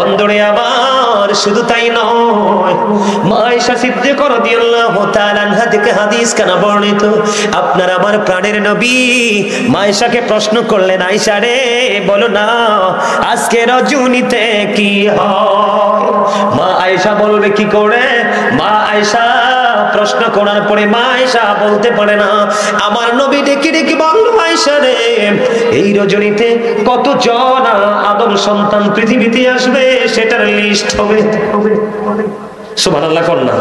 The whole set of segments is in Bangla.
বন্ধুরে আমার শুধু তাই নয়, মা আয়েশা সিদ্দিকা রাদিয়াল্লাহু তাআলা আনহা থেকে হাদিস কানা বর্ণিত, আপনার আমার প্রাণের নবী মা আয়েশাকে প্রশ্ন করলেন, আয়েশা রে বলো না আজকে রজনীতে কি হয়? মা আয়েশা বলবে কি করে? মা আয়েশা প্রশ্ন করার পরে মা আয়েশা বলতে পারে না, আমার নবী ডেকে ডেকে বলল, আয়েশা রে এই রজনীতে কতজন আদম সন্তান পৃথিবীতে আসবে সেটার লিস্ট হবে। সুবহানাল্লাহ কন্যা।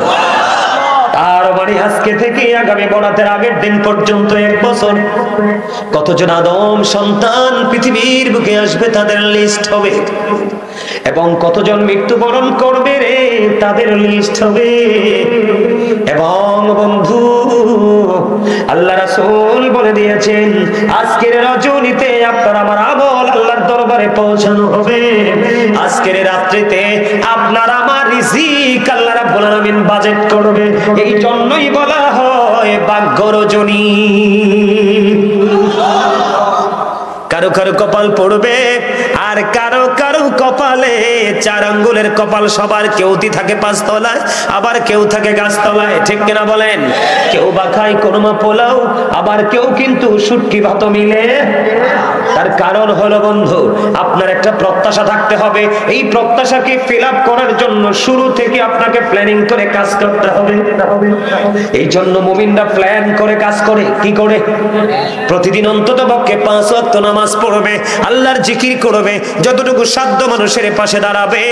তার মানে আজকে থেকে আগামী বরাতের আগের দিন পর্যন্ত 1 বছর কতজন আদম সন্তান পৃথিবীর বুকে আসবে তাদের লিস্ট হবে, এবং কতজন মৃত্যুবরণ করবে রে তাদের লিস্ট হবে। এবং বন্ধু আল্লাহ রাসূল বলে দিয়েছেন, আজকের রজনীতে আপনার আমার আমল আল্লাহর দরবারে পৌঁছানো হবে। আজকের রাত্রিতে আপনার আমার রিজিক আল্লাহ রাব্বুল আলামিন বাজেট করবে। এই জন্যই বলা হয় ভাগ্য রজনী। কারো কারো কপাল পড়বে আর কারো কারো কপালে 4 আঙ্গুলের কপাল। সবার কেউতি থাকে 5 তলায়, আবার কেউ থাকে গাছতলায়, ঠিক কিনা বলেন? কেউ বা খায় কোরমা পোলাও, আবার কেউ কিন্তু শুটকি ভাত মিলে। তার কারণ হলো বন্ধু আপনার একটা প্রত্যাশা থাকতে হবে। এই প্রত্যাশাকে ফিল আপ করার জন্য শুরু থেকে আপনাকে প্ল্যানিং করে কাজ করতে হবে। এই জন্য মুমিনরা প্ল্যান করে কাজ করে। কি করে? প্রতিদিন অন্তত পক্ষে 5 ওয়াক্ত নামাজ পড়বে, আল্লাহর জিকির করবে, যতটুকু সাধ্য মানুষের পাশে দাঁড়াবে,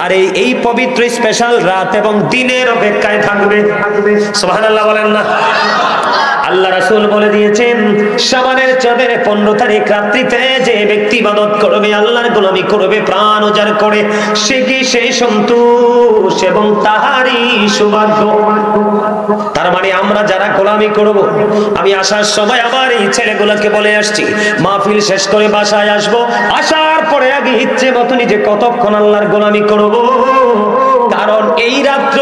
আর এই পবিত্র স্পেশাল রাত এবং দিনের অপেক্ষায় থাকবে। সুবহানাল্লাহ বলেন না? আল্লাহ রাসূল বলে দিয়েছেন, শাবানের চাঁদের 15 তারিখ রাত্রিতে যে ব্যক্তি ইবাদত করবে, আল্লাহর গোলামি করবে প্রাণ উজাড় করে, সে কি সেই সন্তোষ এবং তাহারই সৌভাগ্য। তার মানে আমরা যারা গোলামি করব, আমি আসার সময় আমার এই ছেলেগুলোকে বলে আসছি, মাহফিল শেষ করে বাসায় আসব, আসার পরে আগে ইচ্ছে মতো নিজে কতক্ষণ আল্লাহর গোলামি করব, কারণ এই রাত্র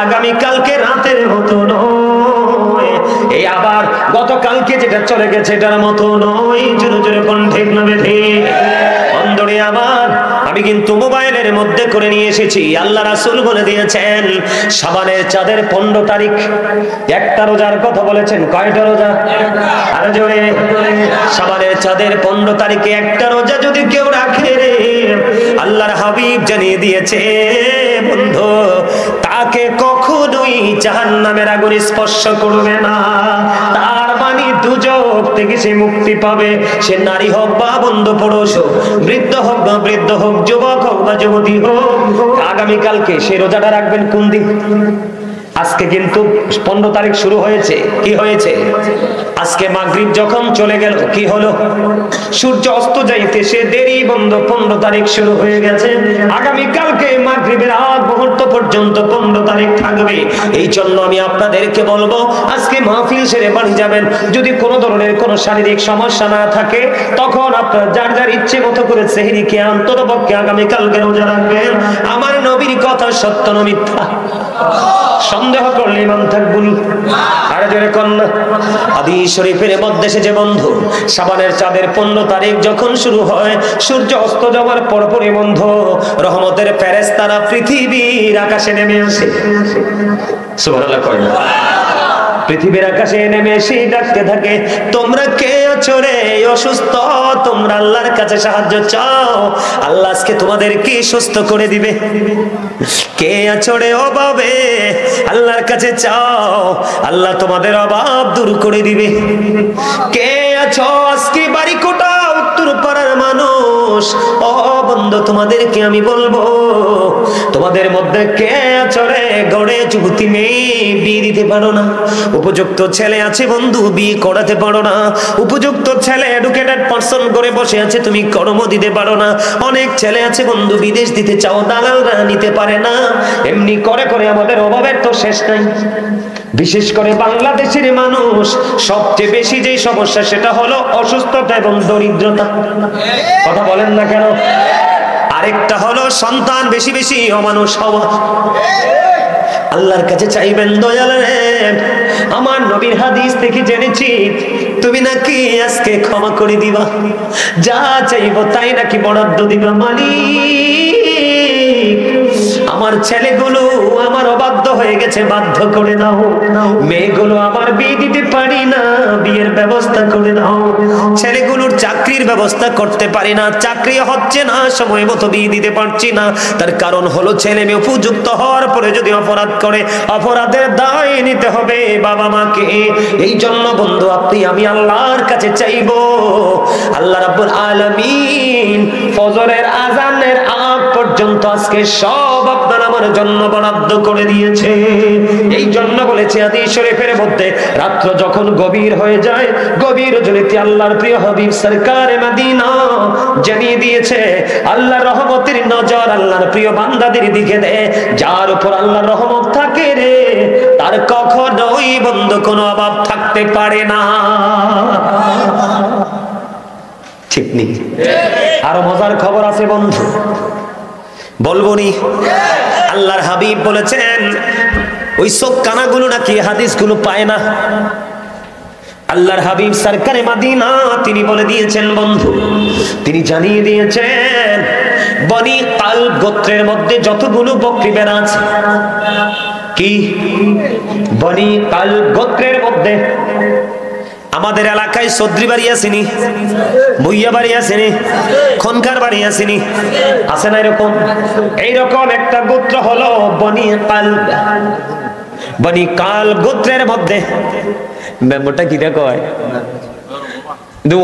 আগামী কালকে রাতের মতো নয়, এই আবার গতকালকে যেটা চলে গেছে এটার মতো নয়। জোরে জোরে কোন ঠিক না বেঠি? বন্ধুরে আমার, আমি কিন্তু মোবাইলের মধ্যে করে নিয়ে এসেছি। আল্লাহ রাসূল বলে দিয়েছেন, শাবানের চাঁদের 15 তারিখ একটা রোজার কথা বলেছেন। কয়টা রোজা? আরে জোরে। শাবানের চাঁদের 15 তারিখে একটা রোজা যদি কেউ রাখে রে, আল্লাহর হাবিব জানিয়ে দিয়েছে বন্ধু, তাকে কখনোই জাহান্নামের আগুন স্পর্শ করবে না। তার মানে দুজক থেকে সে মুক্তি পাবে। সে নারী হোক বা বন্ধু পুরুষ হোক, বৃদ্ধ হোক বা বৃদ্ধ হোক, যুবক হোক বা যুবতী হোক, আগামীকালকে সে রোজাটা রাখবেন কোন দিন? আজকে কিন্তু 15 তারিখ শুরু হয়েছে। কি হয়েছে? আজকে মাগরিব যখন চলে গেল, কি হলো? সূর্য অস্ত যাইতে সে দেরি বন্ধ 15 তারিখ শুরু হয়ে গেছে। আগামী কালকে মাগরিবের আগ মুহূর্ত পর্যন্ত 15 তারিখ থাকবে। এই জন্য আমি আপনাদেরকে বলবো, আজকে মাহফিল সেরে বাড়ি যাবেন, যদি কোনো ধরনের কোনো শারীরিক সমস্যা না থাকে, তখন আপনার যার যার ইচ্ছে মতো করে সেহরিকে অন্ততপক্ষে আগামী কালকে রোজা রাখবেন। আমার নবীর কথা সত্য না মিথ্যা? সন্দেহ করলে ইমান থাকবনি। আর জোরে কন্যা। হাদিস শরীফের মধ্যে এসেছে বন্ধু, শাবানের চাঁদের 15 তারিখ যখন শুরু হয়, সূর্য অস্ত যাওয়ার পরপরই বন্ধু রহমতের ফেরেশতারা পৃথিবীর আকাশে নেমে আসে। সুবহানাল্লাহ কয় না? পৃথিবীর আকাশে নেমে এসে ডাকতে থাকে, তোমরা কে আছো রে অসুস্থ, তোমরা আল্লাহর কাছে সাহায্য চাও, আল্লাহ আজকে তোমাদেরকে সুস্থ করে দিবে। কে আছো রে অভাবে, আল্লাহর কাছে চাও, আল্লাহ তোমাদের অভাব দূর করে দিবে। কে আছো আজকে বাড়ি কোটা উত্তর পাড়ার মানুষ, ও বন্ধু তোমাদেরকে আমি বলবো, তোমাদের মধ্যে কে আছো রে গড়ে যুবতী মেয়ে বিয়ে দিতে পারো না, উপযুক্ত ছেলে আছে বন্ধু বিয়ে করাতে পারো না, উপযুক্ত ছেলে এডুকেটেড পারসন করে বসে আছে তুমি কর্ম দিতে পারো না, অনেক ছেলে আছে বন্ধু বিদেশ দিতে চাও দালালরা নিতে পারে না। এমনি করে করে আমাদের অভাবের তো শেষ নাই। বিশেষ করে বাংলাদেশের মানুষ সবচেয়ে বেশি যে সমস্যা সেটা হলো অসুস্থতা এবং দরিদ্রতা। কথা বলেন না কেন? আরেকটা হলো সন্তান বেশি বেশি অমানুষ হওয়া। আল্লাহর কাছে চাইবেন, দয়াল রে আমার নবীর হাদিস থেকে জেনেছি তুমি নাকি আজকে ক্ষমা করে দিবা, যা চাইবো তাই নাকি বরাদ্দ দিবা। মালিক আমার ছেলেগুলো আমার অবাধ্য হয়ে গেছে, বাধ্য করে দাও। মেয়েগুলো আমার বিয়ে দিতে পারি না, বিয়ের ব্যবস্থা করে দাও। ছেলেগুলোর চাকরির ব্যবস্থা করতে পারি না, চাকরি হচ্ছে না, সময় মতো বিয়ে দিতে পারছি না। তার কারণ হলো ছেলে মেয়ে উপযুক্ত হওয়ার পরে যদি অপরাধ করে, অপরাধের দায় নিতে হবে বাবা মাকে। এই জন্য বন্ধু আপনি আমি আল্লাহর কাছে চাইবো, আল্লাহ রাব্বুল আলামিন ফজরের আযানের আগ পর্যন্ত আজকে সব আপনার আমার জন্য বরাদ্দ করে দিয়েছে। এই জন্য বলেছে হাদিস শরীফের মধ্যে, রাত্র যখন গভীর হয়ে যায়, গভীর রজনীতে আল্লাহর প্রিয় হাবিব সরকারে মদিনা জানিয়ে দিয়েছে, আল্লাহর রহমতের নজর আল্লাহর প্রিয় বান্দাদের দিকে দেয়। যার উপর আল্লাহর রহমত থাকে রে, তার কখনোই বন্ধু কোনো অভাব থাকতে পারে না। ঠিক নেই? আরো মজার খবর আছে বন্ধু, বলবো নি? আল্লাহর হাবিব বলেছেন ওই চোখ কানাগুলো নাকি হাদিসগুলো পায় না। আল্লাহর হাবিব সরকারে মদিনা তিনি বলে দিয়েছেন বন্ধু, তিনি জানিয়ে দিয়েছেন বনি কালব গোত্রের মধ্যে যতগুলো বকরি ভেড়া আছে, কি বনি কালব গোত্রের মধ্যে আমাদের এলাকায় চৌধুরী বাড়ি আসেনি, ভুইয়া বাড়ি আসেনি, খনকার বাড়ি আসেনি, আছে না এরকম? এইরকম একটা গোত্র হলো বনি কালব। বনি কালব গোত্রের মধ্যে মেম্বরটা কি দেখো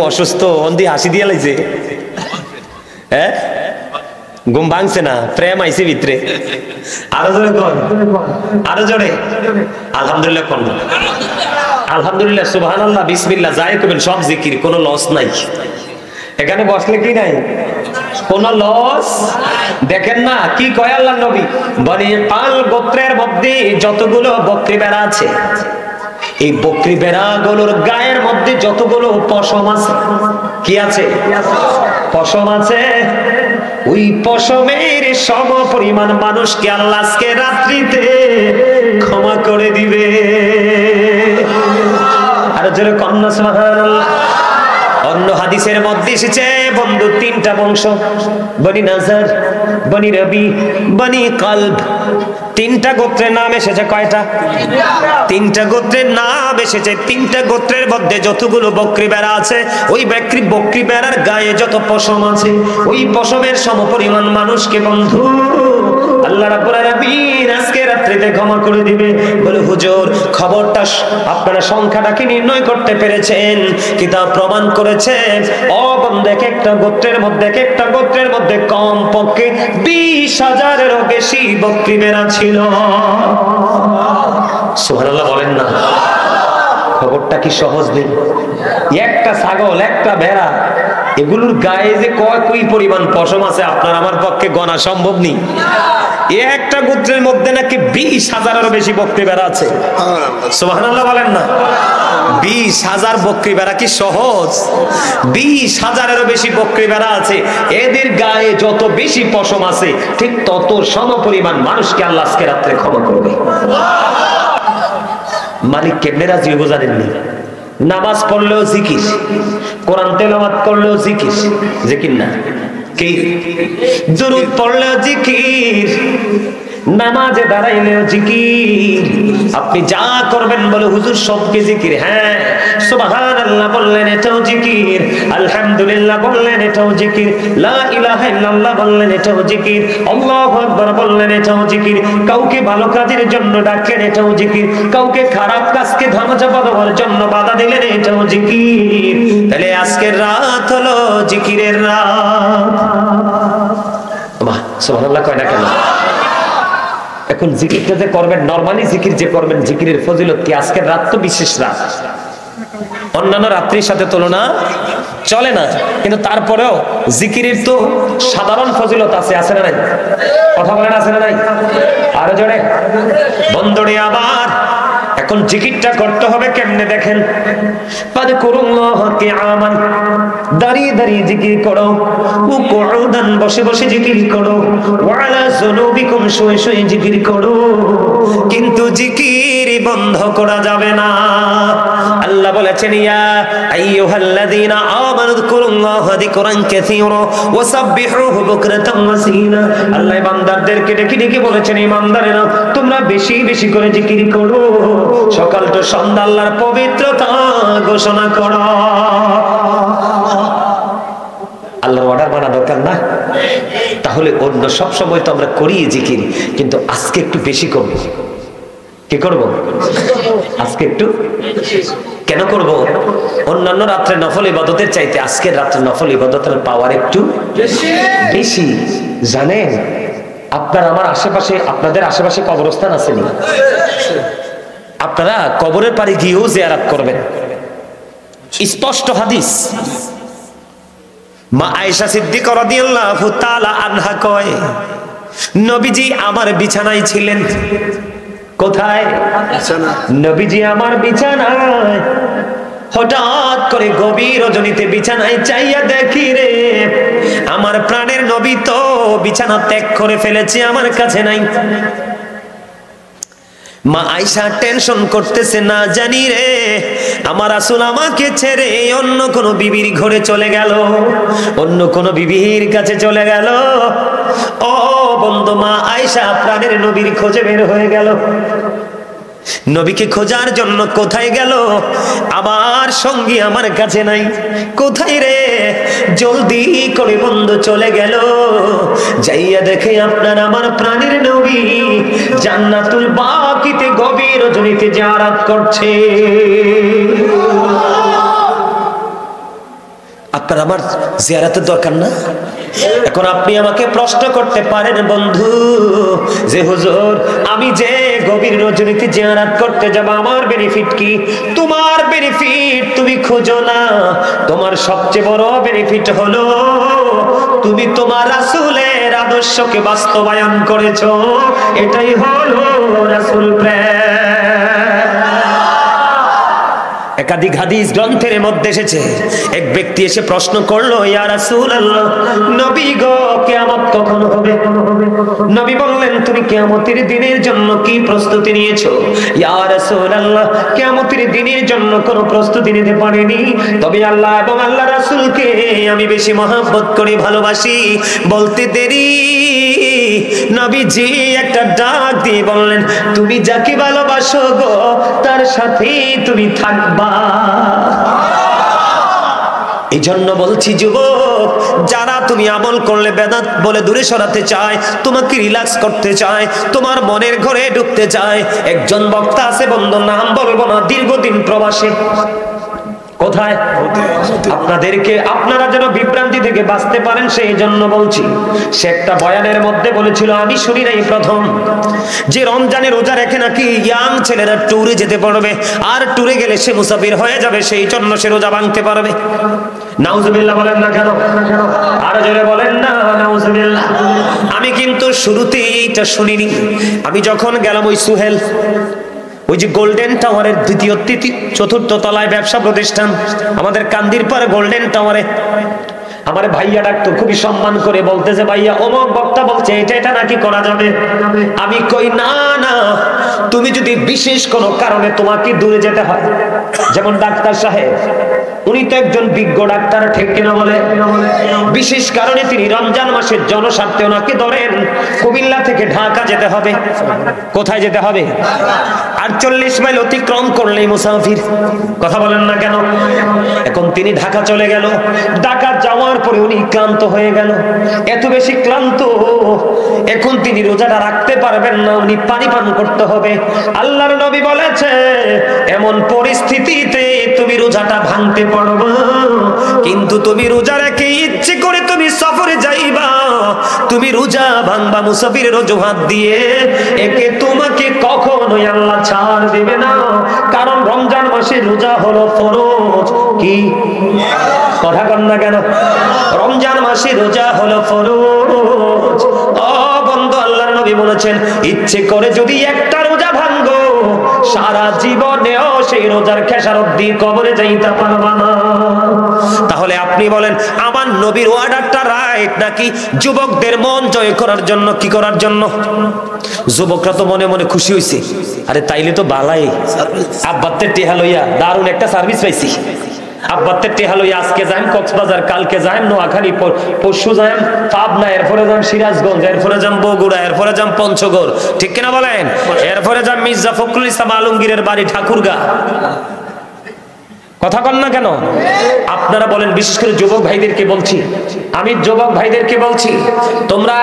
অসুস্থ, অন্দি হাসি দিয়ে লাইছে, হ্যাঁ ঘুম ভাঙছে না, প্রেম আইছে ভিতরে। আরো জোরে কোন, আরো জোরে আলহামদুলিল্লাহ কোন, আলহামদুলিল্লাহ, সুবহানাল্লাহ, বিসমিল্লাহ, যাই করবেন সব জিকির, কোনো লস নাই। এখানে বসলে কি নাই, কোন লস। দেখেন না কি কয় আল্লাহর নবী, বনি কালব গোত্রের মধ্যে যতগুলো বকরি ভেড়া আছে, এই বকরি ভেড়াগুলোর গায়ের মধ্যে যতগুলো পশম আছে, কি আছে? পশম আছে। ওই পশমের সম পরিমাণ মানুষকে আল্লাহ আজকে রাত্রিতে ক্ষমা করে দিবে। আর জোরে কন্যা সুবহানাল্লাহ। অন্য হাদিসের মধ্যে এসেছে বন্ধু তিনটা বংশ, বনি নাজার, বনি রবি, বনি কালব, তিনটা গোত্রের নাম এসেছে। কয়টা? তিনটা গোত্রের নাম এসেছে। তিনটা গোত্রের মধ্যে যতগুলো বকরি ভেড়া আছে, ওই বকরি ভেড়ার গায়ে যত পশম আছে, ওই পশমের সমপরিমাণ মানুষকে বন্ধু আল্লাহ রাব্বুল আলামিন আজকে রাত্রিতে ক্ষমা করে দিবে। বলে হুজুর খবরটা আপনারা সংখ্যাটা কি নির্ণয় করতে পেরেছেন? কিতাব প্রমাণ করেছে ও বন্ধু, একটা গোত্রের মধ্যে কম পক্ষে 20,000-এরও বেশি বকরি ভেড়া ছিল। সুবহানাল্লাহ বলেন না। খবরটা কি সহজ নেই? একটা ছাগল, একটা ভেড়া, এগুলোর গায়ে যে কয় পরিমাণ পশম আছে আপনার আমার পক্ষে গণা সম্ভব নেই। একটা গোত্রের মধ্যে নাকি 20,000-এরও বেশি বকরি ভেড়া আছে। সুবহানাল্লাহ বলেন না। 20,000 বকরি ভেড়া কি সহজ? 20,000-এরও বেশি বকরি ভেড়া আছে, এদের গায়ে যত বেশি পশম আছে ঠিক তত সমপরিমাণ মানুষকে আল্লাহ আজকে রাত্রে ক্ষমা করবে। মালিক কেমনে রাজি হইব জানেননি? নামাজ পড়লেও জিকির, কোরআন তেলাওয়াত করলেও জিকির, জিকির না কি? দুরূদ পড়লেও জিকির, নামাজে দাঁড়াইলেও জিকির। আপনি যা করবেন বলে হুজুর সবকে জিকির। হ্যাঁ, সুবহানাল্লাহ বললেন এটাও জিকির, আলহামদুলিল্লাহ বললেন এটাও জিকির, লা ইলাহা ইল্লাল্লাহ বললেন এটাও জিকির, আল্লাহু আকবার বললেন এটাও জিকির। কাউকে ভালো কাজের জন্য ডাকলেন এটাও জিকির, কাউকে খারাপ কাজকে ধামাচাপা দেওয়ার জন্য বাধা দিলেন এটাও জিকির। তাহলে আজকের রাত হলো জিকিরের রাত। বাহ, সুবহানাল্লাহ কয় না কেন? এখন জিকিরটা যে করবেন, নরমালি জিকির যে করবেন, জিকিরের ফজিলত কি? আজকের রাত তো বিশেষ রাত, অন্যান্য রাত্রির সাথে তুলনা চলে না, কিন্তু তারপরেও জিকিরের তো সাধারণ ফজিলত আছে, আছে না নাই? কথা বলেন আছে না নাই? আরো জোরে বন্ধুরে আবার এখন জিকিরটা করতে হবে কেমনে দেখেন। ফাযকুরুল্লাহা কিয়ামান, দাঁড়িয়ে দাঁড়িয়ে জিকির করো, কুউদান বসে বসে জিকির করো, ওয়া আলা যুনুবিকুম শুয়ে শুয়ে জিকির করো। কিন্তু জিকির বন্ধ করা যাবে না। আল্লাহ বলেছেন ইয়া আইয়ুহাল্লাযীনা আমানু যকুরুল্লাহা যিকরান কাসীরা ওয়া সাব্বিহুহু বুকরাতান ওয়া আসীলা। আল্লাহ বান্দাদের ইমানদারদেরকে ডেকে ডেকে বলেছেন, ইমানদারেরা তোমরা বেশি বেশি করে জিকির করো, সকাল তো সন্ধ্যা আল্লাহর পবিত্রতা ঘোষণা করো। আল্লাহর অর্ডার মানা দরকার না? তাহলে অন্য সব সময় তো আমরা করি জিকির, কিন্তু আজকে একটু বেশি করব। কি করব? আজকে একটু কেন করব? অন্যান্য রাত্রে নফল ইবাদতের চাইতে আজকের রাত্রে নফল ইবাদতের পাওয়ার একটু বেশি। জানেন, আপনার আমার আশেপাশে, আপনাদের আশেপাশে কবরস্থান আসেনি? আপনারা কবরের পাড়ে গিয়েও জিয়ারত করবেন। স্পষ্ট হাদিস, মা আয়েশা সিদ্দিকা রাদিয়াল্লাহু তাআলা আনহা কয়, নবীজি আমার বিছানায় ছিলেন। কোথায়? নবীজি আমার বিছানায়। হঠাৎ করে গভীর রজনীতে বিছানায় চাইয়া দেখি রে, আমার প্রাণের নবী তো বিছানা ত্যাগ করে ফেলেছে, আমার কাছে নাই। মা আয়েশা টেনশন করতেছে, না জানি রে আমার রাসূল আমাকে ছেড়ে অন্য কোন বিবির ঘরে চলে গেল, অন্য কোন বিবির কাছে চলে গেল। ও বন্ধু, মা আয়েশা প্রাণের নবীর খোঁজে বের হয়ে গেল। নবীকে খোঁজার জন্য কোথায় গেল? আমার সঙ্গী আমার কাছে নাই। কোথায় রে? জলদি করে বন্ধু চলে গেল, যাইয়া দেখে আপনার আমার প্রাণের নবী জান্নাতুল বাকিতে গভীর রজনীতে জিয়ারত করছে। আপনার আমার জিয়ারতের দরকার না? এখন আপনি আমাকে প্রশ্ন করতে পারেন বন্ধু, যে হুজুর আমি যে গভীর রজনীতে জিয়ারত করতে যাব, আমার বেনিফিট কি? তোমার বেনিফিট তুমি খুঁজো না, তোমার সবচেয়ে বড় বেনিফিট হলো তুমি তোমার রাসূলের আদর্শকে বাস্তবায়ন করেছো। এটাই হলো রাসূল প্রেম। একাধিক হাদিস গ্রন্থের মধ্যে এসেছে, এক ব্যক্তি এসে প্রশ্ন করলো, ইয়া রাসূলুল্লাহ, নবী গো কিয়ামত কখন হবে? নবী বললেন, তুমি কিয়ামতের দিনের জন্য কি প্রস্তুতি নিয়েছো? ইয়া রাসূলুল্লাহ, কিয়ামতের দিনের জন্য কোনো প্রস্তুতি নিতে পারিনি, তবে আল্লাহ এবং আল্লাহ রাসূলকে আমি বেশি মহব্বত করি, ভালোবাসি। বলতে দেরি নবীজি একটা ডাক দিয়ে বললেন, তুমি যাকে ভালোবাসো গো তার সাথেই তুমি থাকবা। এই জন্য বলছি যুবক, যারা তুমি আমল করলে বেদাত বলে দূরে সরাতে চায়, তোমাকে রিল্যাক্স করতে চায়, তোমার মনের ঘরে ঢুকতে চায়, একজন বক্তা আছে বন্ধু, নাম বলবো না, দীর্ঘদিন প্রবাসে। কোথায়? আপনাদেরকে, আপনারা যেন বিভ্রান্তি থেকে বাঁচতে পারেন সেই জন্য বলছি। সে একটা বয়ানের মধ্যে বলেছিল, আমি শুনি নাই প্রথম, যে রমজানে রোজা রেখে নাকি ইয়াং ছেলেরা ট্যুরে যেতে পারবে, আর ট্যুরে গেলে সে মুসাফির হয়ে যাবে, সেই জন্য সে রোজা ভাঙতে পারবে। নাউজুবিল্লাহ বলেন না কেন? আর জোরে বলেন না নাউজুবিল্লাহ। আমি কিন্তু শুরুতেই এইটা শুনিনি। আমি যখন গেলাম ওই সুহেল, ওই যে গোল্ডেন টাওয়ারের দ্বিতীয় চতুর্থ তলায় ব্যবসা প্রতিষ্ঠান, আমাদের কান্দির পাড়ে গোল্ডেন টাওয়ারে, আমার ভাইয়া ডাকতো খুবই সম্মান করে, বলতেছে ভাইয়া অমুক বক্তা বলছে এটা এটা নাকি করা যাবে। আমি কই না না, তুমি যদি বিশেষ কোনো কারণে তোমাকে দূরে যেতে হয়, যেমন ডাক্তার সাহেব, উনি তো একজন বিজ্ঞ ডাক্তার, ঠিক কিনা বলে? বিশেষ কারণে তিনি রমজান মাসের জনস্বার্থে ওনাকে ধরেন কুমিল্লা থেকে ঢাকা যেতে হবে। কোথায় যেতে হবে? 48 মাইল অতিক্রম করলেই মুসাফির। কথা বলেন না কেন? এখন তিনি ঢাকা চলে গেল, ঢাকা যাওয়ার পরে উনি ক্লান্ত হয়ে গেল, এত বেশি ক্লান্ত, এখন তিনি রোজাটা রাখতে পারবেন না, উনি পানি পান করতে হবে। আল্লাহর নবী বলেছে, এমন পরিস্থিতিতে তুমি রোজাটা ভাঙতে পারবে, কিন্তু তুমি রোজা রেখে ইচ্ছে করে তুমি সফরে যাইবা, তুমি রোজা ভাঙবা মুসাফিরের অজুহাত দিয়ে, একে তোমাকে কখনোই আল্লাহ ছাড় দেবে না। কারণ রমজান মাসে রোজা হলো ফরজ। কি কথা কন না কেন? রমজান মাসে রোজা হলো ফরজ। ও বন্ধু, আল্লাহর নবী বলেছেন, ইচ্ছে করে যদি একটা রোজা ভাঙো, সারা জীবনেও সেই রোজার খেসারত দিয়ে কবরে যাইতে পারবা না। তাহলে আপনি বলেন, আমার নবীর অর্ডারটা রাইট নাকি যুবকদের মন জয় করার জন্য? কি করার জন্য? যুবকরা তো মনে মনে খুশি হইছে, আরে তাইলে তো বালাই, আব্বাতে টেহা লইয়া দারুণ একটা সার্ভিস পাইছি, আব্বাতে টেহা লইয়া আজকে যাইম কক্সবাজার, কালকে যাইম নোয়াখালী, পরশু যাইম পাবনা, এরপরে যাইম সিরাজগঞ্জ, এরপরে যাইম বগুড়া, এরপরে এরপরে যান পঞ্চগড়, ঠিক কিনা বলেন? এরপরে যান মির্জা ফখরুল ইসলাম আলমগীরের বাড়ি ঠাকুরগা। কথা কন না কেন? আপনারা বলেন, বিশেষ করে যুবক ভাইদেরকে বলছি, আমি যুবক ভাইদেরকে বলছি, তোমরা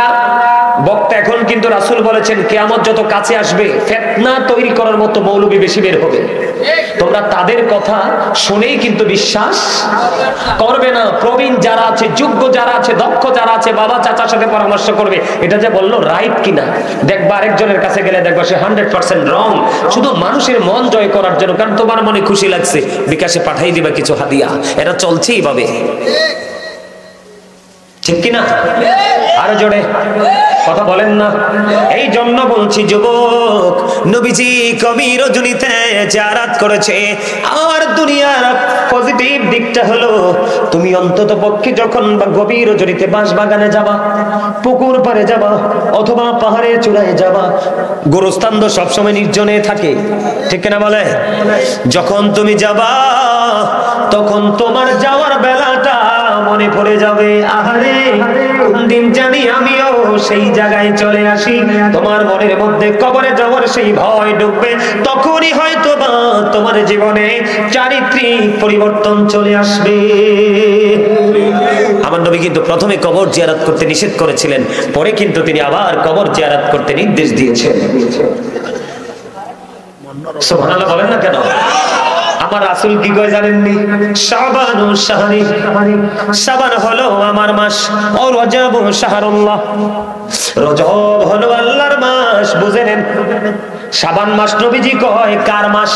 বক্তা এখন কিন্তু রাসূল বলেছেন কিয়ামত যত কাছে আসবে ফিতনা তৈরি করার মতো মৌলবী বেশি বের হবে। তোমরা তাদের কথা শুনেই কিন্তু বিশ্বাস করবে না। প্রবীণ যারা আছে, যোগ্য যারা আছে, দক্ষ যারা আছে, বাবা চাচার সাথে পরামর্শ করবে এটা যে বললো রাইট কিনা। দেখবা আরেকজনের কাছে গেলে দেখবা সে 100% রং, শুধু মানুষের মন জয় করার জন্য, কারণ তোমার মনে খুশি লাগছে বিকাশে পাঠাই দিবা কিছু হাদিয়া। এটা চলছে এইভাবে, ঠিক কিনা? আরো জোরে কথা বলেন না। এই জন্য বলছি যুবক, নবীজি কবি রজনীতে জিয়ারত করেছে। আর দুনিয়ার পজিটিভ দিকটা হলো তুমি অন্তত পক্ষে যখন গভীর রজনীতে বাঁশবাগানে যাবা, পুকুর পাড়ে যাবা, অথবা পাহাড়ে চূড়ায় যাবা, গোরস্থান তো সবসময় নির্জনে থাকে, ঠিক কিনা বলে? যখন তুমি যাবা তখন তোমার যাওয়ার বেলাটা মনে পড়ে যাবে, আহারে কোন দিন জানি আমিও সেই জায়গায় চলে আসি। তোমার মনের মধ্যে কবরে যাওয়ার সেই ভয় ঢুকবে। তখনই হয়তো বা তোমার জীবনে চারিত্রিক পরিবর্তন চলে আসবে। আমার নবী কিন্তু প্রথমে কবর জিয়ারত করতে নিষেধ করেছিলেন, পরে কিন্তু তিনি আবার কবর জিয়ারত করতে নির্দেশ দিয়েছেন। সুবহানাল্লাহ বলেন না কেন? আমার রাসূল কি কয় জানেননি? শাবানু শাহরি, শাবান হলো আমার মাস, ও রজব শাহরুল্লাহ, রজব হলো আল্লাহর মাস। বুঝে নেন, শাবান মাস নবীজি কয় কার মাস?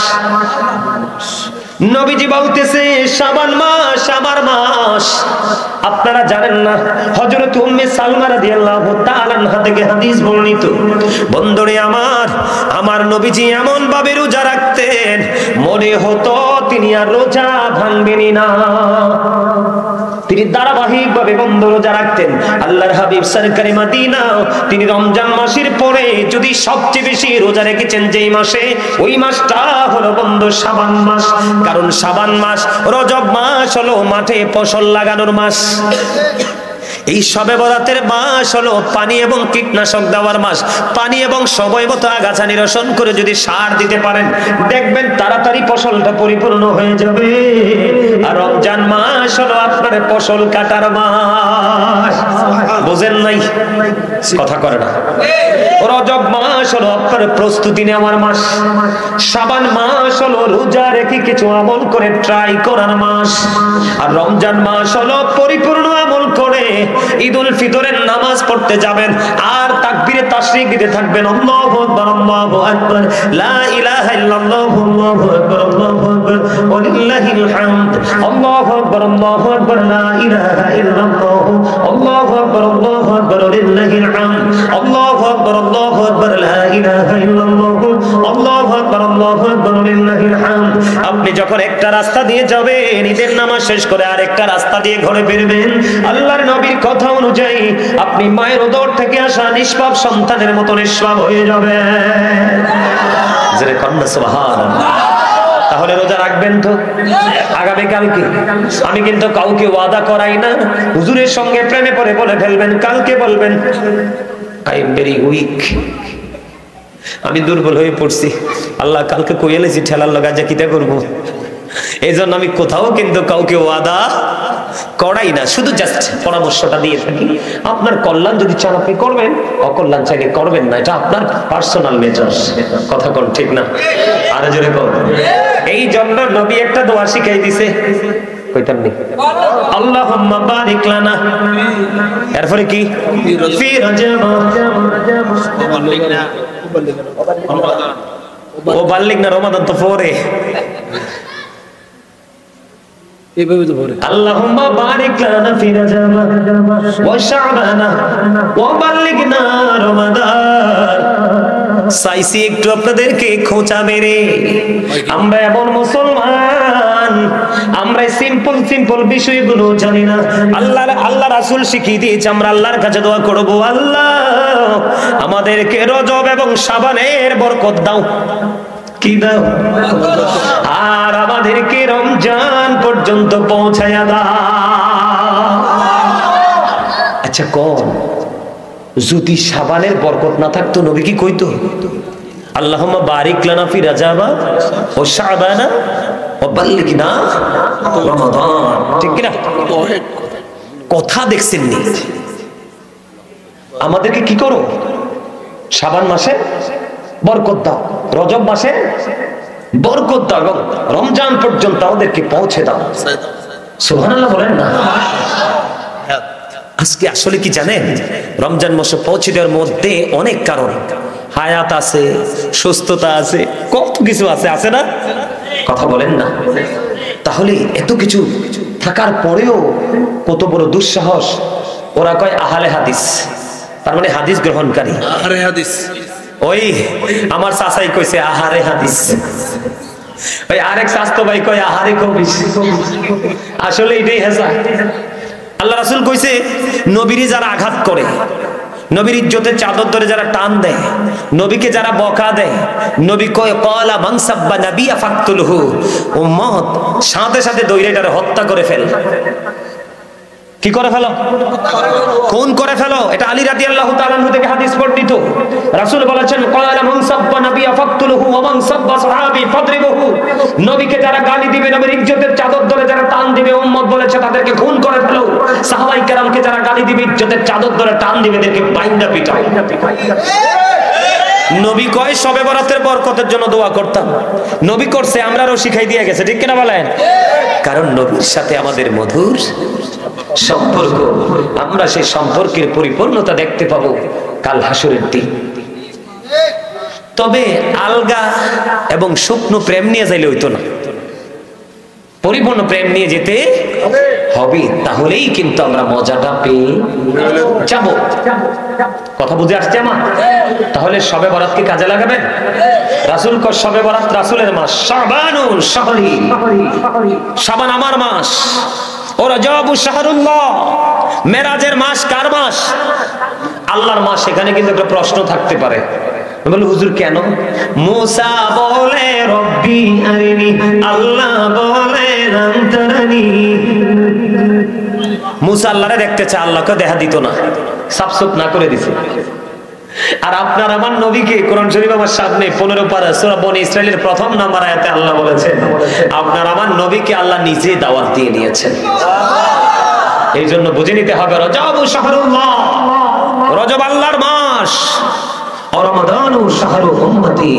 নবীজি বলতেছে শাবান মাস আমার মাস। আপনারা জানেন না, হযরত উম্মে সালমা রাদিয়াল্লাহু তাআলা আনহা থেকে হাদিস বর্ণিত, বন্ধুরে আমার নবীজি এমন ভাবে রোজা রাখতেন মনে হতো তিনি আর রোজা ভাঙবেনই না। তিনি ধারাবাহিক ভাবে বন্ধ রোজা রাখতেন। আল্লাহর হাবিব সরকারে মদিনা তিনি রমজান মাসের পরে যদি সবচেয়ে বেশি রোজা রেখেছেন যেই মাসে, ওই মাসটা হলো বন্ধ শাবান মাস। কারণ শাবান মাস, রজব মাস হলো মাঠে ফসল লাগানোর মাস। এই শবে বরাতের মাস হলো পানি এবং কীটনাশক দেওয়ার মাস। পানি এবং সময় মতো আগাছা নিরসন করে যদি সার দিতে পারেন, দেখবেন তাড়াতাড়ি ফসলটা পরিপূর্ণ হয়ে যাবে। আর রমজান মাস হলো আপনার ফসল কাটার মাস। বুঝেন নাই? কথা করে না। রজব মাস হলো আপনার প্রস্তুতি নেওয়ার মাস। শাবান মাস হলো রোজা রেখে কিছু আমল করে ট্রাই করার মাস। আর রমজান মাস হলো পরিপূর্ণ আমল করে ঈদুল ফিতরের নামাজ পড়তে যাবেন আর তাকবীরে তাশরিক দিতে থাকবেন, আল্লাহু আকবার আল্লাহু আকবার, লা ইলাহা ইল্লাল্লাহু আল্লাহু আকবার আল্লাহু আকবার ওয়ালিল্লাহিল হামদ, আল্লাহু আকবার আল্লাহু আকবার, লা ইলাহা ইল্লাল্লাহু আল্লাহু আকবার আল্লাহু আকবার ওয়ালিল্লাহিল হামদ, আল্লাহু আকবার আল্লাহু আকবার, লা ইলাহা ইল্লাল্লাহু আল্লাহু আকবার আল্লাহু আকবার ওয়ালিল্লাহিল হামদ। আপনি যখন একটা রাস্তা দিয়ে যাবেন, ঈদের নামাজ শেষ করে আরেকটা রাস্তা দিয়ে ঘরে ফিরবেন, আল্লাহর নবীর কথা অনুযায়ী আপনি মায়ের উদর থেকে আসা নিষ্পাপ সন্তানের মতো নিষ্পাপ হয়ে যাবেন। জোরে কন্যা সুবহানাল্লাহ। তাহলে রোজা রাখবেন তো আগামী কালকে। আমি কিন্তু কাউকে ওয়াদা করাই না, হুজুরের সঙ্গে প্রেমে পড়ে বলে ফেলবেন, কালকে বলবেন আই এম ভেরি উইক, আমি দুর্বল হয়ে পড়ছি, আল্লাহ কালকে কইলেছি ঠেলার লগা যা কিটা করবো। এই জন্য আমি কোথাও কিন্তু কাউকে ওয়াদা করাই না, শুধু জাস্ট পরামর্শটা দিয়ে থাকি। আপনার কল্যাণ যদি চান আপনি করবেন, অকল্যাণ চাইলে করবেন না, এটা আপনার পার্সোনাল ম্যাটার। কথা কোন ঠিক না? আরে জোরে কর। এই জন্য নবী একটা দোয়া শিখাই দিছে, কইতাম নি, আল্লাহুম্মা বারিক লানা, এরপরে কি ফি রাজাব ও বাল্লিগনা রমাদান তো পরে, এইভাবে তো পরে আল্লাহুম্মা বারিক লানা ফি রাজাব ওয়া শাবান ওয়া বাল্লিগনা রমাদান। চাইছি একটু আপনাদেরকে খোঁচা মেরে, আমরা এমন মুসলমান, আমরা সিম্পল বিষয়গুলো জানি না। আল্লাহ রাসূল শিখিয়ে দিয়েছে, আমরা আল্লাহর কাছে দোয়া করব, আল্লাহ আমাদেরকে রজব এবং শাবানের বরকত দাও। কি দাও? আর আমাদেরকে রমজান পর্যন্ত পৌঁছায়া দাও। আচ্ছা কোন যদি শাবানের বরকত না থাকতো নবী কি কইতো আল্লাহুম্মা বারিক লানা ফি রাজাবা ওয়া শাবানা ওয়া বাল্লিগনা রমাদান, ঠিক কি না? কথা দেখছেন নি? আমাদেরকে কি করো, শাবান মাসে বরকত দাও, রজব মাসে বরকত দাও, এবং রমজান পর্যন্ত আমাদেরকে পৌঁছে দাও। সুবহানাল্লাহ বলেন না? আজকে আসলে কি জানেন, রমজান মাসে পৌঁছে দেওয়ার মধ্যে অনেক কারণ, হায়াত আছে, সুস্থতা আছে, কত কিছু আছে, আছে না? কথা বলেন না? তাহলে এত কিছু থাকার পরেও কত বড় দুঃসাহস, ওরা কয় আহলে হাদিস, তার মানে হাদিস গ্রহণকারী। আহারে হাদিস, ওই আমার চাচাই কইছে আহারে হাদিস, ওই আরেক স্বাস্থ্য ভাই কয় আহারে কবিস। আসলে এটাই হেসা। আল্লাহ রাসূল কইছে নবীরে যারা আঘাত করে, নবীর ইজ্জতের চাদর ধরে যারা টান দেয়, নবীকে যারা বকা দেয়, নবী কয় ক্বালা মান সাব্বা নাবিয়া ফাকতুলহু, উম্মত সাথে সাথে দইরাটারে হত্যা করে ফেল। কি করে ফেলো? খুন করে ফেলো। এটা আলী রাদিয়াল্লাহু তাআলা আনহু থেকে হাদিস বর্ণিত। রাসূল বলেছেন ক্বালা মান সাব্বা নাবিয়া ফাকতুলহু ওয়া মান সাব্বা সাহাবী ফাদরিবহু, নবীকে যারা গালি দিবে, নবীর ইজ্জতের চাদর ধরে যারা টান দিবে, উম্মত বলেছে তাদেরকে খুন করে ফেলো। সাহাবায়ে কেরামকে যারা গালি দিবে, ইজ্জতের চাদর ধরে টান দিবে, এদেরকে বাইন্দা পিটাও। নবী কয় শবে বরাতের বরকতের জন্য দোয়া করতাম, নবী করছে, আমরাও শিখাই দিয়ে গেছে, ঠিক কিনা বলেন? কারণ নবীর সাথে আমাদের মধুর সম্পর্ক, আমরা সেই সম্পর্কের পরিপূর্ণতা দেখতে পাবো কাল হাসরের দিন। তবে আলগা এবং শুকনো প্রেম নিয়ে যাইলে হইতো না, পরিপূর্ণ প্রেম নিয়ে যেতে হবে, তাহলেই কিন্তু আমরা মজাটা পেয়ে যাব। কথা বুঝে আসছে আমার? তাহলে শবে বরাতকে কাজে লাগাবেন। রাসূল কয় শবে বরাত রাসূলের মাস, শাবানুন শাহরি, শাবান আমার মাস, ও রজবু শাহরুল্লাহ, মেরাজের মাস কার মাস? আল্লাহর মাস। সেখানে কিন্তু একটা প্রশ্ন থাকতে পারে, বলে হুজুর কেন? মুসা বলে রব্বি আরিনি, আল্লাহ বলে লাম তারানি। মুসা আল্লাহরে দেখতে চায়, আল্লাহকে দেখা দিত না, সাফসুফ না করে দিছে। আর আপনার আমার নবীকে কোরআন শরীফ আমার সামনে 15 পারা সূরা বনী ইসরাইলের প্রথম নাম্বার আয়াতে আল্লাহ বলেছেন আপনার আমার নবীকে আল্লাহ নিজে দাওয়াত দিয়ে নিয়েছেন। এই জন্য বুঝে নিতে হবে রজব শাহরুল্লাহ, রজব আল্লাহর মাস, রমাদান শাহরু উম্মতি,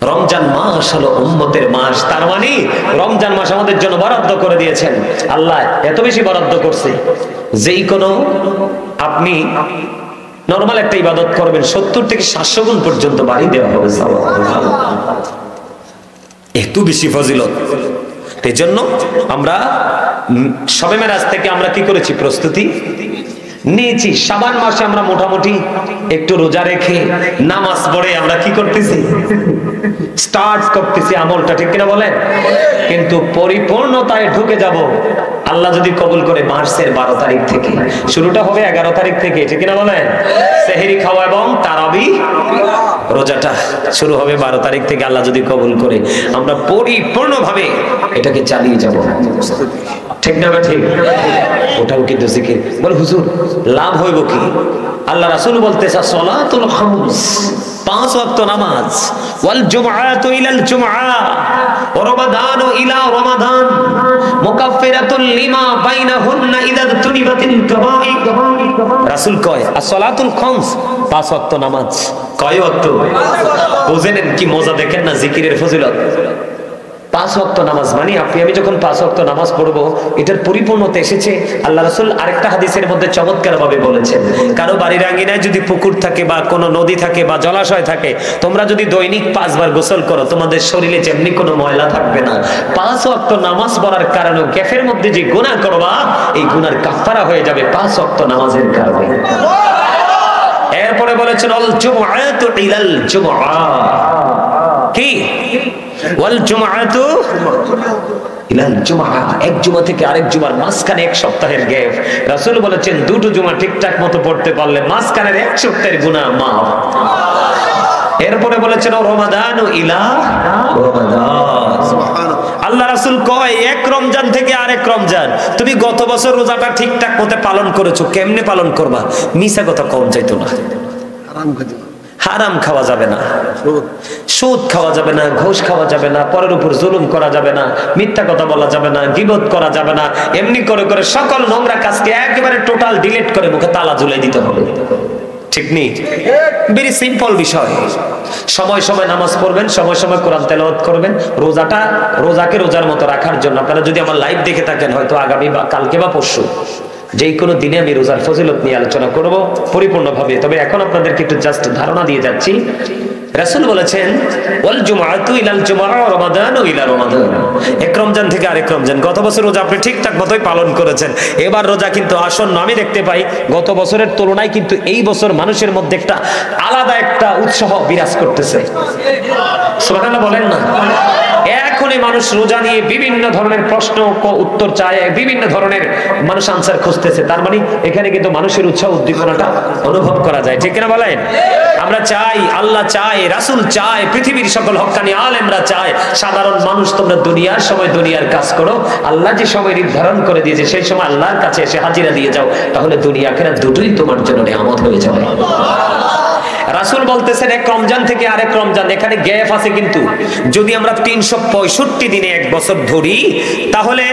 রমজান মাস হলো উম্মতের মাস। তার মানে রমজান মাস আমাদের জন্য বরাদ্দ করে দিয়েছেন আল্লাহ। এত বেশি বরাদ্দ করছে, যেই কোনো আপনি নরমাল একটা ইবাদত করবেন 70 থেকে 700 গুণ পর্যন্ত বাড়ি দেওয়া হবে। এত বেশি ফজিলত। এই জন্য আমরা শবে মেরাজ থেকে আমরা কি করেছি? প্রস্তুতি নিয়েছি। শাবান মাসে আমরা মোটামুটি একটু রোজা রেখে নামাজ পড়ে আমরা কি করতেছি? স্টার্ট করতেছি আমলটা, ঠিক কিনা বলেন? কিন্তু পরিপূর্ণতায় ঢুকে যাব আল্লাহ যদি কবুল করে মার্চের 12 তারিখ থেকে। শুরুটা হবে 11 তারিখ থেকে, ঠিক কিনা বলেন? সেহরি খাওয়া এবং তারাবি রোজাটা শুরু হবে 12 তারিখ থেকে, আল্লাহ যদি কবুল করে আমরা পরিপূর্ণভাবে এটাকে চালিয়ে যাব। ঠিক না? ঠিক। ওটাও কিন্তু জিকির। বলে হুজুর লাভ হইব কি? আল্লাহ রাসূল বলতেছে সালাতুল খামস, 5 ওয়াক্ত নামাজ, ওয়াল জুমআতু ইলাল জুমআ ওয়া রমাদানু ইলা রমাদান মুকাফফিরাতুল লিমা বাইনাহুন্না ইযা তুনিবাতিল কাবাইর। রাসূল কয় as-সালাতুল খামস, 5 ওয়াক্ত নামাজ। কয় ওয়াক্ত? বুঝেন কি মজা, দেখেন না জিকিরের ফজিলত। 5 ওয়াক্ত নামাজ মানে আপনি আমি যখন 5 ওয়াক্ত নামাজ পড়বো, এটার পরিপূর্ণতা এসেছে। আল্লাহ রাসূল আরেকটা হাদিসের মধ্যে চমৎকার ভাবে বলেছেন, কারো বাড়ির আঙ্গিনায় যদি পুকুর থাকে বা কোনো নদী থাকে বা জলাশয় থাকে, তোমরা যদি দৈনিক 5 বার গোসল করো, তোমাদের শরীরে যেমনি কোনো ময়লা থাকবে না। 5 ওয়াক্ত নামাজ পড়ার কারণে গ্যাফের মধ্যে যে গুনাহ করবা, এই গুনার কাফারা হয়ে যাবে 5 ওয়াক্ত নামাজের কারণে। এরপরে বলেছেন আল জুমআতু ইলাল জুমআ, কি? ওয়াল জুমআতু ইলাল জুমআ, এক জুমা থেকে আরেক জুমার মাঝখানে 1 সপ্তাহের গ্যাপ। রাসূল বলেছেন দুটো জুমা ঠিকঠাক মতো পড়তে পারলে মাঝখানের 1 সপ্তাহের গুনাহ মাফ। এরপরে বলেছেন রমাদান ইলা রমাদান। আল্লাহ রাসূল কয় এক রমজান থেকে আরেক রমজান তুমি গত বছর রোজাটা ঠিকঠাক মতো পালন করেছো, কেমনে পালন করবা? মিছা কথা কম চাইতো না, হারাম খাওয়া যাবে না, সুদ খাওয়া যাবে না, ঘুষ খাওয়া যাবে না, পরের উপর জুলুম করা যাবে না, মিথ্যা কথা বলা যাবে না, গীবত করা যাবে না। এমনি করে করে সকল নোংরা কাজকে একেবারে টোটাল ডিলিট করে মুখে তালা ঝুলাই দিতে হবে। ঠিক নেই? ভেরি সিম্পল বিষয়। সময় সময় নামাজ পড়বেন, সময় সময় কোরআন তেলাওয়াত করবেন। রোজাকে রোজার মতো রাখার জন্য আপনারা যদি আমার লাইভ দেখে থাকেন, হয়তো আগামী বা কালকে বা পরশু যে কোনো দিনে আমি রোজার ফজিলত নিয়ে আলোচনা করব পরিপূর্ণভাবে। তবে এখন আপনাদেরকে একটু জাস্ট ধারণা দিয়ে যাচ্ছি। রাসূল বলেছেন ওয়াল জুমআতু ইলাল জুমআ ওয়া রমাদানু ইলা রমাদান। এক রমজান থেকে আরেক রমজান। গত বছর রোজা আপনি ঠিকঠাক মতোই পালন করেছেন, এবার রোজা কিন্তু আসন্ন। আমি দেখতে পাই গত বছরের তুলনায় কিন্তু এই বছর মানুষের মধ্যে একটা আলাদা একটা উৎসাহ বিরাজ করতেছে। সুবহানাল্লাহ বলেন না? এখনই মানুষ রোজা নিয়ে বিভিন্ন ধরনের প্রশ্ন উত্তর চায়, বিভিন্ন ধরনের মানুষ আনসার খুঁজতেছে। তার মানে এখানে কিন্তু মানুষের উৎসাহ উদ্দীপনাটা অনুভব করা যায়। ঠিক কিনা বলেন? আমরা চাই, আল্লাহ চায়, রাসূল চায়, পৃথিবীর সকল হক্কানি আলেমরা চায়, সাধারণ মানুষ তোমরা দুনিয়ার সময় দুনিয়ার কাজ করো। আল্লাহ যে সময় নির্ধারণ করে দিয়েছে সেই সময় আল্লাহর কাছে এসে হাজিরা দিয়ে যাও, তাহলে দুনিয়া আখিরাত দুটোই তোমার জন্য নিয়ামত হয়ে যাবে। রাসূল বলতেছেন এক রমজান থেকে আরেক রমজান, এখানে গ্যাপ আছে কিন্তু। যদি আমরা 365 দিনে এক বছর ধরি, তাহলে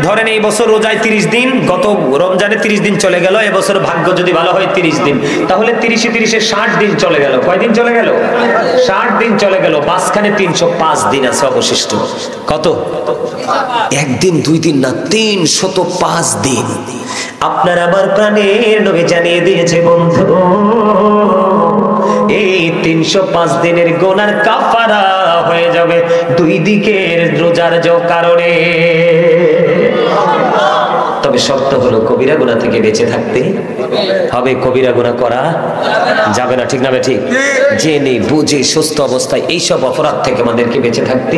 ধরেন এই বছর রোজায় 30 দিন, গত রমজানে 30 দিন চলে গেল, এবছর ভাগ্য যদি ভালো হয় 30 দিন, তাহলে 30-30 60 দিন চলে গেল। কয় দিন চলে গেল? 60 দিন চলে গেল। মাঝখানে 305 দিন আছে অবশিষ্ট। কত? একদিন দুই দিন না, 305 দিন। আপনার আমার প্রাণের নবী জানিয়ে দিয়েছে বন্ধু, এই 305 দিনের গুনার কাফারা হয়ে যাবে দুই দিকের রোজার কারণে। তবে শর্ত হলো কবিরা গুনাহ থেকে বেঁচে থাকতে হবে। কবিরা গুনাহ করা যাবে না। ঠিক না? ঠিক। জেনে বুঝে সুস্থ অবস্থায় এইসব অপরাধ থেকে আমাদেরকে বেঁচে থাকতে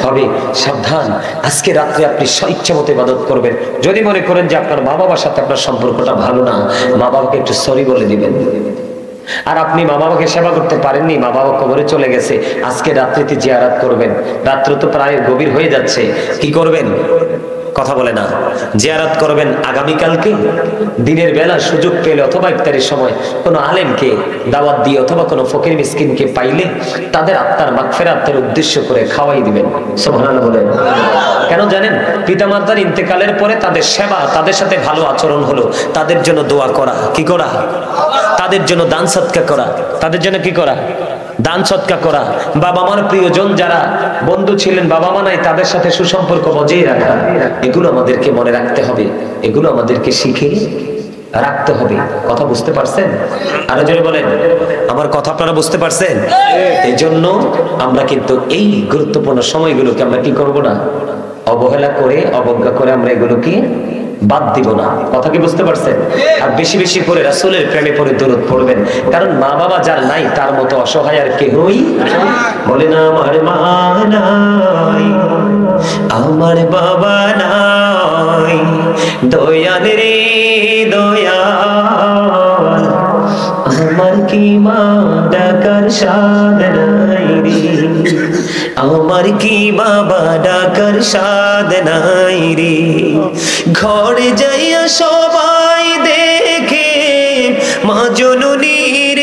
হবে। সাবধান, আজকে রাত্রে আপনি স্বেচ্ছা মতো ইবাদত করবেন। যদি মনে করেন যে আপনার মা বাবার সাথে আপনার সম্পর্কটা ভালো না, মা বাবাকে একটু সরি বলে দিবেন। আর আপনি মা বাবাকে সেবা করতে পারেননি, মা বাবা কবরে চলে গেছে, আজকে রাত্রিতে জিয়ারত করবেন। রাত্র তো প্রায় গভীর হয়ে যাচ্ছে, কি করবেন? কথা বলে না। জিয়ারত করবেন আগামীকালকে দিনের বেলা সুযোগ পেলে, অথবা ইফতারের সময় কোনো আলেমকে দাওয়াত দিয়ে, অথবা কোনো ফকির মিসকিনকে পাইলে তাদের আত্মার মাগফিরাতের উদ্দেশ্য করে খাওয়াই দিবেন। সুবহানাল্লাহ বলেন। কেন জানেন? পিতামাতার ইন্তেকালের পরে তাদের সেবা, তাদের সাথে ভালো আচরণ হলো, তাদের জন্য দোয়া করা, কি করা? তাদের জন্য দান সদকা করা, তাদের জন্য কি করা? দান সদকা করা। বাবা মার প্রিয়জন যারা বন্ধু ছিলেন, বাবা মা নাই, তাদের সাথে সুসম্পর্ক বজায় রাখা, এগুলো আমাদেরকে মনে রাখতে হবে, এগুলো আমাদেরকে শিখে রাখতে হবে। কথা বুঝতে পারছেন? আরো জোরে বলেন, আমার কথা আপনারা বুঝতে পারছেন? এই জন্য আমরা কিন্তু এই গুরুত্বপূর্ণ সময়গুলোকে আমরা কি করব না, অবহেলা করে, অবজ্ঞা করে আমরা এগুলোকে বাদ দিব না। কথা কি বুঝতে পারছেন? আর বেশি বেশি করে রাসূলের প্রেমে পড়ে দরুদ পড়বেন, কারণ মা বাবা যার নাই তার মতো অসহায় আর কেউই বলে না। আমার মা নাই, আমার বাবা নাই, দয়াল রে দয়াল, আমার কি মা ডাকার সাদ নাই রে, আমার কি বাবা ডাকার সাদ নাই রে। ঘরে যাইয়া সবাই দেখে মা জননীর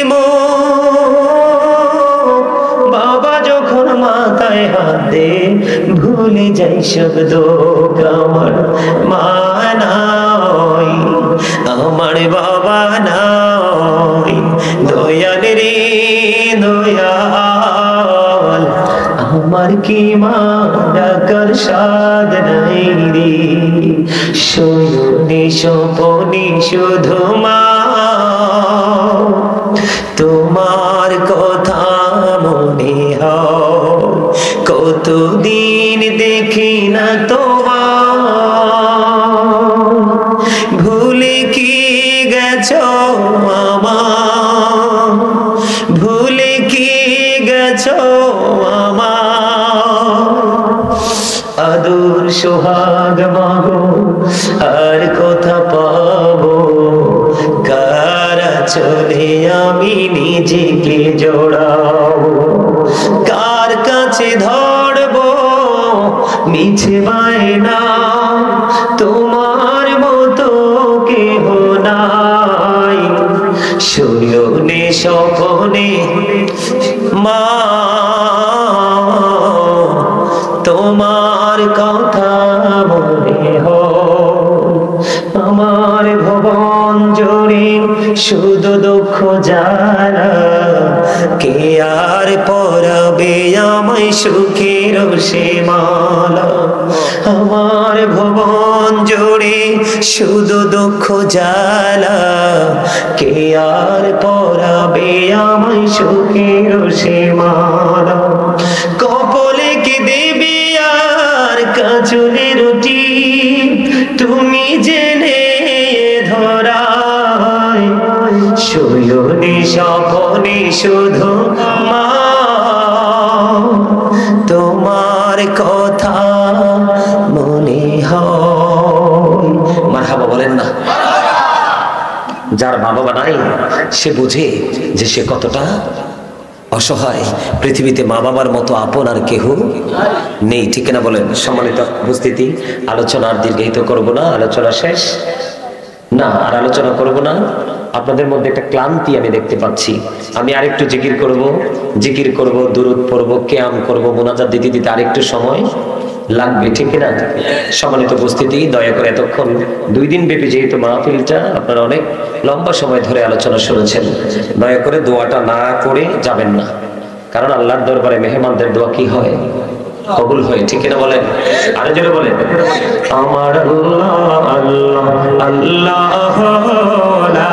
বাবা যখন মাথায় হাত দে, ভুলে যাই সব দুঃখ। আমার মা নাই, আমার বাবা নাই, দয়াল রে দয়াল, আমার কি মা ডাকার সাদ নাই রে। শয়নে স্বপনে শুধু মা তোমার কথা মনে হয়, কতদিন দেখি না তোমার, ভুলে কি গেছো আমার, ভুলে কি গেছো আমার, আদর সোহাগ মাগো আর কথা পাবো, কারা চলে আমি নিজেকে জড়াবো, কার কাছে ধরবো মিছে বায়না, তোমার মতো কেহ নাই, শয়নে স্বপনে মা তোমার কথা মনে হয়, আমার ভুবন জুড়ে শুধু দুঃখ জ্বালা, কে আর পরাবে আমায় সুখের সে মালা, আমার ভুবন জুড়ে শুধু দুঃখ জ্বালা, কে আর পরাবে আমায় সুখের সে মালা, কপালে কি দেবী আর কাজলে রুটি, তুমি জেনে ধরায়, শয়নে স্বপনে শুধু মা তোমার কথা মনে হয়। মারহাবা বলেন না। যার মা বাবা নাই সে বুঝে যে সে কতটা অসহায়, পৃথিবীতে মা বাবার মতো আপন আর কেহ নেই, ঠিক না বলেন? সম্মানিত উপস্থিতি, আলোচনা আর দীর্ঘায়িত করব না, আলোচনা শেষ না, আর আলোচনা করব না। আপনাদের মধ্যে একটা ক্লান্তি আমি দেখতে পাচ্ছি। আমি আরেকটু জিকির করব, দুরূদ পড়ব, কিয়াম করব, মুনাজাত দিতে দিতে আরেকটু সময় লাগবে, ঠিক না? সম্মানিত উপস্থিতি, দয়া করে এতক্ষণ 2 দিন ব্যাপী যেহেতু মাহফিলটা আপনারা অনেক লম্বা সময় ধরে আলোচনা শুনেছেন, দয়া করে দোয়াটা না করে যাবেন না, কারণ আল্লাহর দরবারে মেহমানদের দোয়া কি হয়? কবুল হয়, ঠিক না বলেন? আরো জোরে বলেন, আমার আল্লাহ আল্লাহ আল্লাহ।